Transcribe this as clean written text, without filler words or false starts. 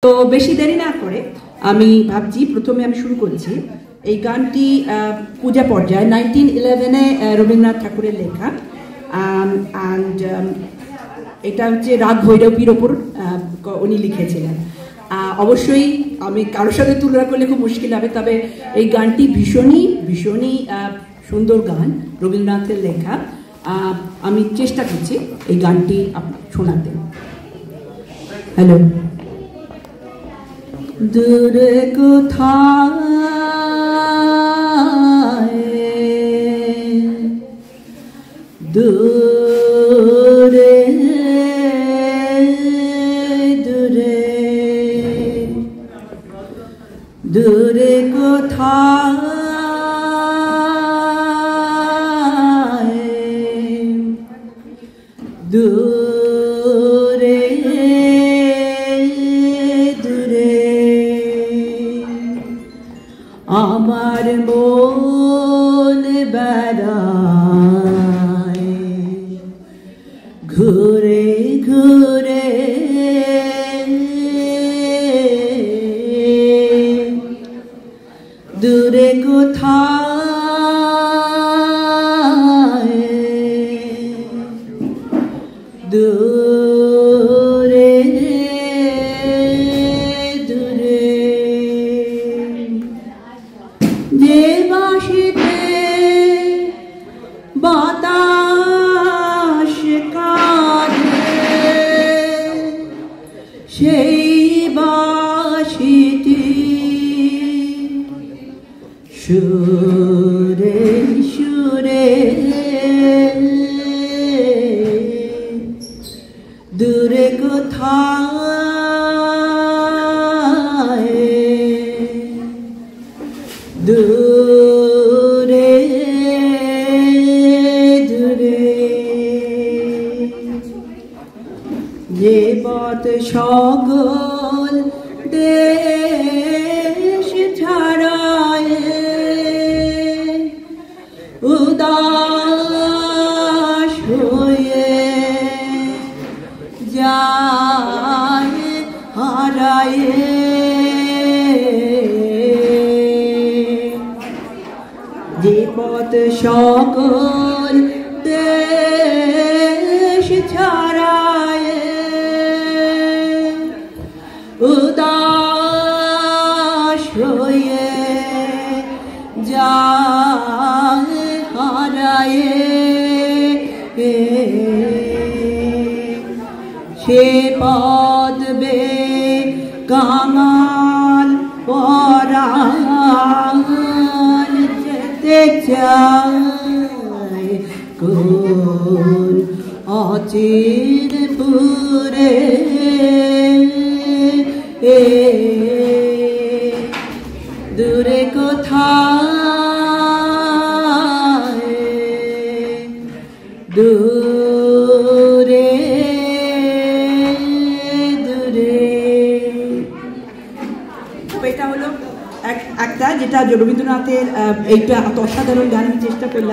তো বেশি দেরি না করে আমি ভাবছি প্রথমে আমি শুরু করেছি এই গানটি পূজা পর্যায়ে 1911-এ রবীন্দ্রনাথ ঠাকুরের লেখা অ্যান্ড এটা হচ্ছে রাগ ভৈরবীর ওপর উনি লিখেছিলেন। অবশ্যই আমি কারোর সাথে তুলনা করলে খুব মুশকিল হবে, তবে এই গানটি ভীষণই ভীষণই সুন্দর গান, রবীন্দ্রনাথের লেখা। আমি চেষ্টা করছি এই গানটি শোনাতে। হ্যালো। দূরে কোথায়, দূরে দূরে দূরে কোথায়, দূরে দূরে আমার মন বেড়ায় ঘুরে ঘুরে, দূরে কোথায়, দূরে দূরে যে বাঁশিতে বাতাস কাঁদে, সেই বাঁশিটি সুরে সুরে দূরে কোথায়, দূরে দূরে যে পথ সকল দেশ ছাড়ায় উদাস হয়ে যায় হারায়, যে পথ সকল দেশ ছাড়ায় উদাস হয়ে যায় হারায়, সে পথ বে কাঙাল পরাণ যেতে চায় কোন অচির পুরে, দূরে কোথায়, দূরে দূরে। এটা হলো একটা যেটা রবীন্দ্রনাথের এইটা অসাধারণ গান আমি চেষ্টা করলাম।